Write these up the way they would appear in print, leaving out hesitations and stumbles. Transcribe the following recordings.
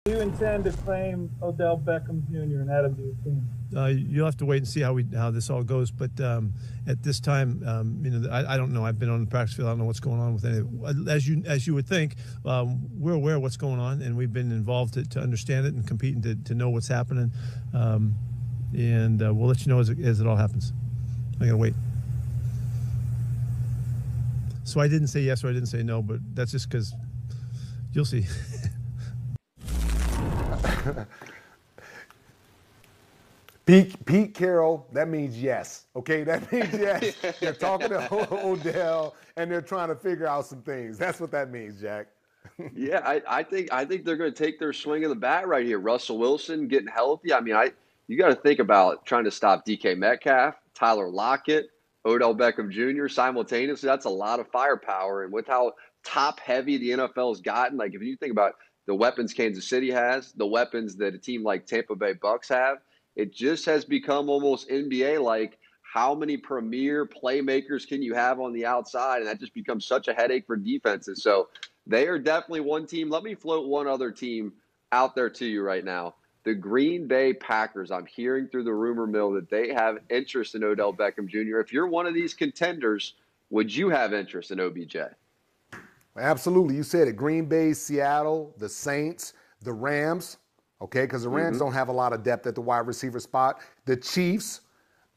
Do you intend to claim Odell Beckham Jr. and add him to your team? You'll have to wait and see how this all goes. But at this time, I don't know. I've been on the practice field. I don't know what's going on with any. As you would think, we're aware of what's going on, and we've been involved to understand it and compete and to know what's happening. And we'll let you know as it all happens. I'm gonna wait. So I didn't say yes or I didn't say no, but that's just because you'll see. Pete Carroll, that means yes. Okay, that means yes. They're talking to Odell and they're trying to figure out some things. That's what that means, Jack. Yeah, I think they're going to take their swing of the bat right here. Russell Wilson getting healthy. I mean, you got to think about trying to stop DK Metcalf, Tyler Lockett, Odell Beckham Jr. simultaneously. That's a lot of firepower, and with how top heavy the NFL has gotten, like if you think about the weapons Kansas City has, the weapons that a team like Tampa Bay Bucks have, it just has become almost NBA-like. How many premier playmakers can you have on the outside? And that just becomes such a headache for defenses. So they are definitely one team. Let me float one other team out there to you right now. The Green Bay Packers. I'm hearing through the rumor mill that they have interest in Odell Beckham Jr. If you're one of these contenders, would you have interest in OBJ? Absolutely. You said it. Green Bay, Seattle, the Saints, the Rams. Okay, because the Rams don't have a lot of depth at the wide receiver spot. The Chiefs,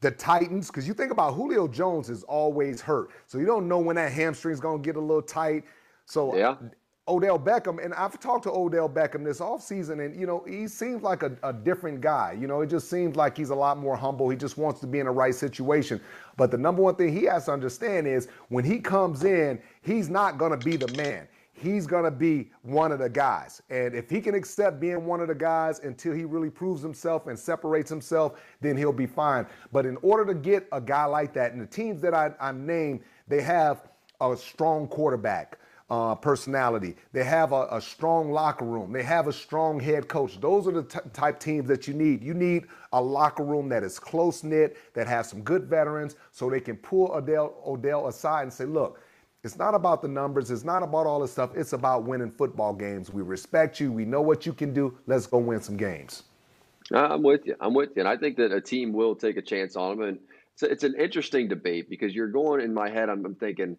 the Titans, because you think about Julio Jones is always hurt. So you don't know when that hamstring's going to get a little tight. So yeah. Odell Beckham, and I've talked to Odell Beckham this offseason, and, he seems like a different guy. It just seems like he's a lot more humble. He just wants to be in the right situation. But the number one thing he has to understand is when he comes in, he's not going to be the man. He's going to be one of the guys. And if he can accept being one of the guys until he really proves himself and separates himself, then he'll be fine. But in order to get a guy like that, and the teams that I named, they have a strong quarterback personality. They have a strong locker room. They have a strong head coach. Those are the type teams that you need. You need a locker room that is close-knit, that has some good veterans, so they can pull Odell aside and say, look, it's not about the numbers. It's not about all this stuff. It's about winning football games. We respect you. We know what you can do. Let's go win some games. I'm with you. And I think that a team will take a chance on him. And it's an interesting debate because you're going in my head, I'm thinking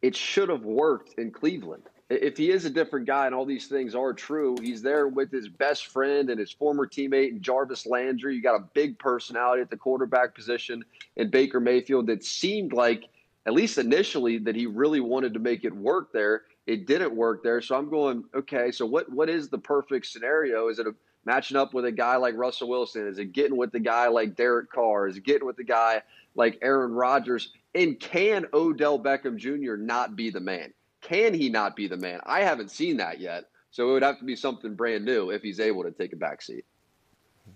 it should have worked in Cleveland. If he is a different guy and all these things are true, he's there with his best friend and his former teammate and Jarvis Landry. You got a big personality at the quarterback position in Baker Mayfield that seemed like, at least initially, that he really wanted to make it work there. It didn't work there. So I'm going, okay, so what is the perfect scenario? Is it matching up with a guy like Russell Wilson? Is it getting with the guy like Derek Carr? Is it getting with the guy like Aaron Rodgers? And can Odell Beckham Jr. not be the man? Can he not be the man? I haven't seen that yet. So it would have to be something brand new if he's able to take a back seat.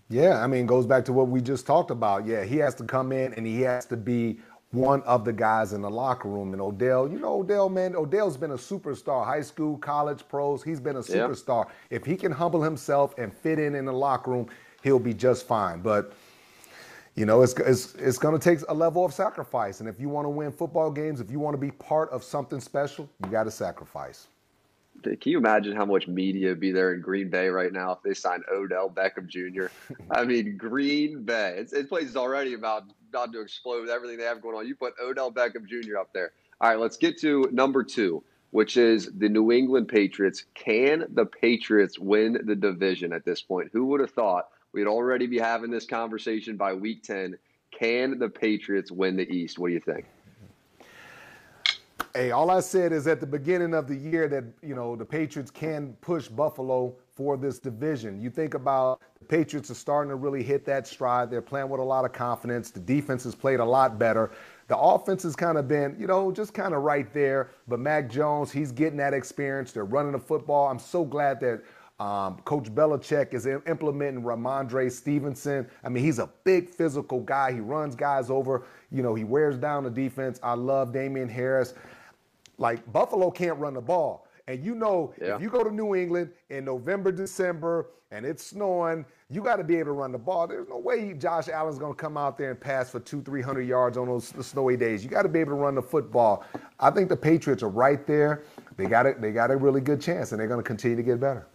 Yeah, it goes back to what we just talked about. Yeah, he has to come in and he has to be one of the guys in the locker room. And Odell, Odell, man, Odell's been a superstar, high school, college, pros. He's been a superstar. Yeah. If he can humble himself and fit in the locker room, he'll be just fine. But, it's going to take a level of sacrifice. And if you want to win football games, if you want to be part of something special, you got to sacrifice. Can you imagine how much media would be there in Green Bay right now if they signed Odell Beckham Jr.? Green Bay. This place is already about to explode with everything they have going on. You put Odell Beckham Jr. up there. All right, let's get to number 2, which is the New England Patriots. Can the Patriots win the division at this point? Who would have thought we'd already be having this conversation by week 10? Can the Patriots win the East? What do you think? Hey, all I said is at the beginning of the year that, the Patriots can push Buffalo for this division. You think about the Patriots are starting to really hit that stride. They're playing with a lot of confidence. The defense has played a lot better. The offense has kind of been, just kind of right there. But Mac Jones, he's getting that experience. They're running the football. I'm so glad that Coach Belichick is implementing Ramondre Stevenson. He's a big physical guy. He runs guys over. He wears down the defense. I love Damian Harris. Like, Buffalo can't run the ball. And if you go to New England in November, December, and it's snowing, you got to be able to run the ball. There's no way Josh Allen's going to come out there and pass for 200-300 yards on those snowy days. You got to be able to run the football. I think the Patriots are right there. They got a really good chance, and they're going to continue to get better.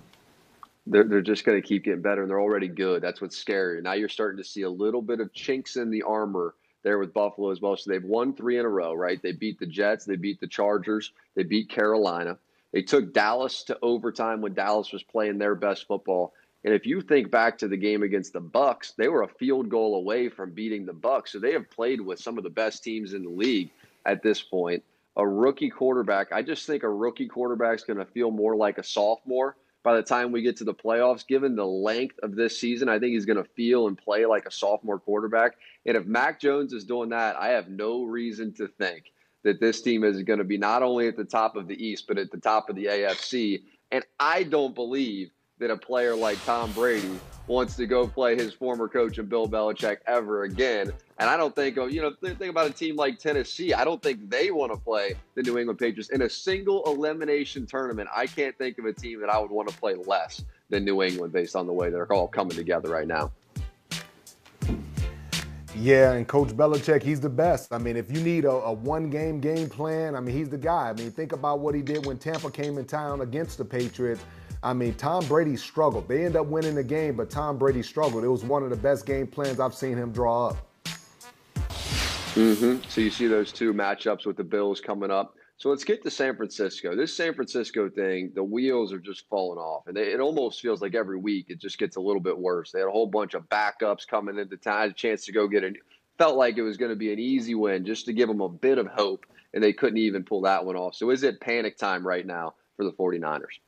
They're just going to keep getting better, and they're already good. That's what's scary. Now you're starting to see a little bit of chinks in the armor there with Buffalo as well. So they've won 3 in a row, right? They beat the Jets, they beat the Chargers, they beat Carolina. They took Dallas to overtime when Dallas was playing their best football. And if you think back to the game against the Bucks, they were a field goal away from beating the Bucks. So they have played with some of the best teams in the league at this point. A rookie quarterback, I just think a rookie quarterback is going to feel more like a sophomore by the time we get to the playoffs. Given the length of this season, I think he's going to feel and play like a sophomore quarterback. And if Mac Jones is doing that, I have no reason to think that this team is going to be not only at the top of the East, but at the top of the AFC. And I don't believe that a player like Tom Brady wants to go play his former coach and Bill Belichick ever again. And I don't think, think about a team like Tennessee. I don't think they want to play the New England Patriots in a single elimination tournament. I can't think of a team that I would want to play less than New England based on the way they're all coming together right now. Yeah, and Coach Belichick, he's the best. I mean, if you need a one-game game plan, I mean, he's the guy. I mean, think about what he did when Tampa came in town against the Patriots. I mean, Tom Brady struggled. They ended up winning the game, but Tom Brady struggled. It was one of the best game plans I've seen him draw up. So you see those two matchups with the Bills coming up. So let's get to San Francisco. This San Francisco thing, the wheels are just falling off. And it almost feels like every week it just gets a little bit worse. They had a whole bunch of backups coming into town, a chance to go get it. Felt like it was going to be an easy win just to give them a bit of hope, and they couldn't even pull that one off. So is it panic time right now for the 49ers?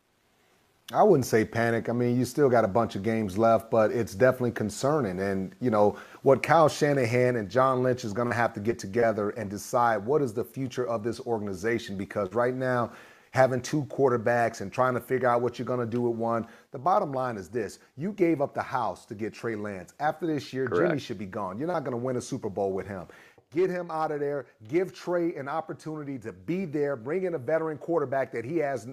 I wouldn't say panic. I mean, you still got a bunch of games left, but it's definitely concerning. And, you know, what Kyle Shanahan and John Lynch is going to have to get together and decide what is the future of this organization, because right now, having 2 quarterbacks and trying to figure out what you're going to do with one, the bottom line is this. You gave up the house to get Trey Lance. After this year, Correct. Jimmy should be gone. You're not going to win a Super Bowl with him. Get him out of there. Give Trey an opportunity to be there. Bring in a veteran quarterback that he has,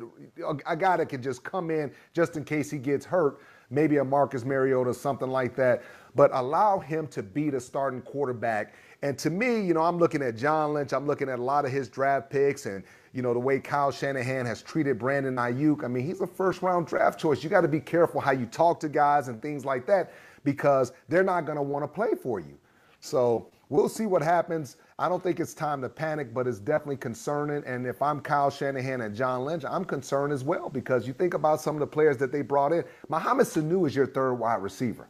a guy that can just come in just in case he gets hurt, maybe a Marcus Mariota, something like that. But allow him to be the starting quarterback. And to me, you know, I'm looking at John Lynch. I'm looking at a lot of his draft picks and, you know, the way Kyle Shanahan has treated Brandon Ayuk. I mean, he's a first-round draft choice. You got to be careful how you talk to guys and things like that, because they're not going to want to play for you. So we'll see what happens. I don't think it's time to panic, but it's definitely concerning. And if I'm Kyle Shanahan and John Lynch, I'm concerned as well, because you think about some of the players that they brought in. Mohamed Sanu is your third wide receiver.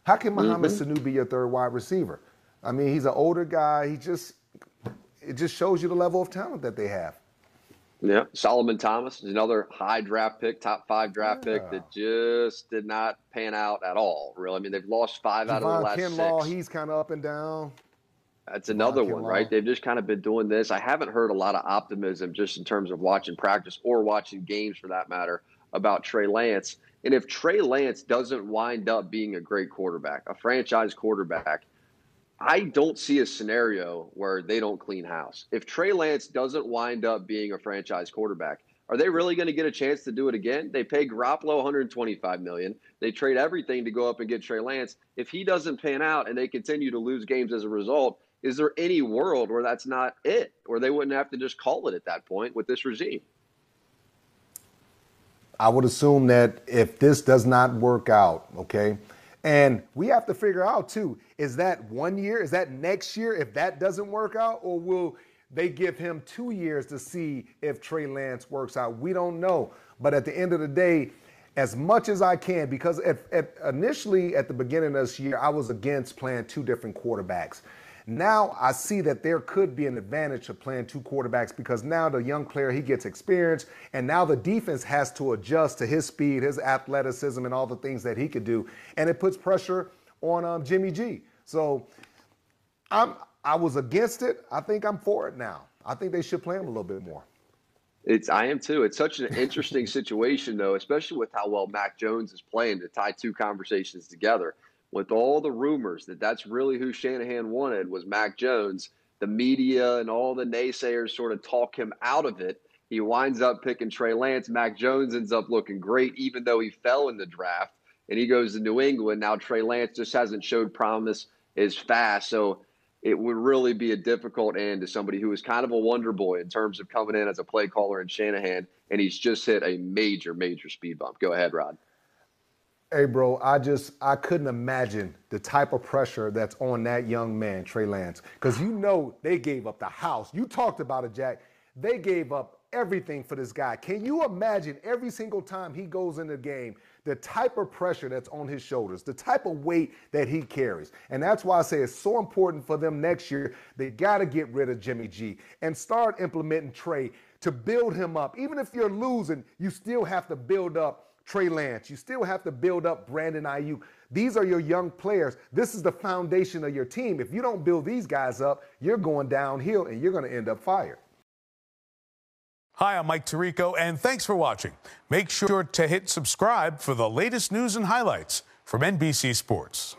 How can Mohamed Sanu be your third wide receiver? I mean, he's an older guy. It just shows you the level of talent that they have. Yeah, Solomon Thomas is another high draft pick, top 5 draft pick that just did not pan out at all, really. I mean, they've lost 5 out of the last Kinlaw, 6. He's kind of up and down. That's another one, right? They've just kind of been doing this. I haven't heard a lot of optimism just in terms of watching practice or watching games, for that matter, about Trey Lance. And if Trey Lance doesn't wind up being a great quarterback, a franchise quarterback, I don't see a scenario where they don't clean house. If Trey Lance doesn't wind up being a franchise quarterback, are they really going to get a chance to do it again? They pay Garoppolo $125 million. They trade everything to go up and get Trey Lance. If he doesn't pan out and they continue to lose games as a result, is there any world where that's not it, where they wouldn't have to just call it at that point with this regime? I would assume that if this does not work out, okay, and we have to figure out, too, is that 1 year? Is that next year if that doesn't work out? Or will they give him 2 years to see if Trey Lance works out? We don't know. But at the end of the day, as much as I can, because initially at the beginning of this year, I was against playing 2 different quarterbacks. Now I see that there could be an advantage of playing 2 quarterbacks, because now the young player, he gets experience, and now the defense has to adjust to his speed, his athleticism, and all the things that he could do. And it puts pressure on Jimmy G. So I was against it. I think I'm for it now. I think they should play him a little bit more. I am too. It's such an interesting situation, though, especially with how well Mac Jones is playing, to tie 2 conversations together. With all the rumors that that's really who Shanahan wanted was Mac Jones, the media and all the naysayers sort of talk him out of it. He winds up picking Trey Lance. Mac Jones ends up looking great, even though he fell in the draft, and he goes to New England. Now Trey Lance just hasn't showed promise as fast, so it would really be a difficult end to somebody who is kind of a wonder boy in terms of coming in as a play caller in Shanahan, and he's just hit a major, major speed bump. Go ahead, Rod. Hey, bro, I couldn't imagine the type of pressure that's on that young man, Trey Lance, because you know they gave up the house. You talked about it, Jack. They gave up everything for this guy. Can you imagine every single time he goes in the game, the type of pressure that's on his shoulders, the type of weight that he carries? And that's why I say it's so important for them next year. They got to get rid of Jimmy G and start implementing Trey to build him up. Even if you're losing, you still have to build up Trey Lance. You still have to build up Brandon Ayuk. These are your young players. This is the foundation of your team. If you don't build these guys up, you're going downhill and you're going to end up fired. Hi, I'm Mike Tirico, and thanks for watching. Make sure to hit subscribe for the latest news and highlights from NBC Sports.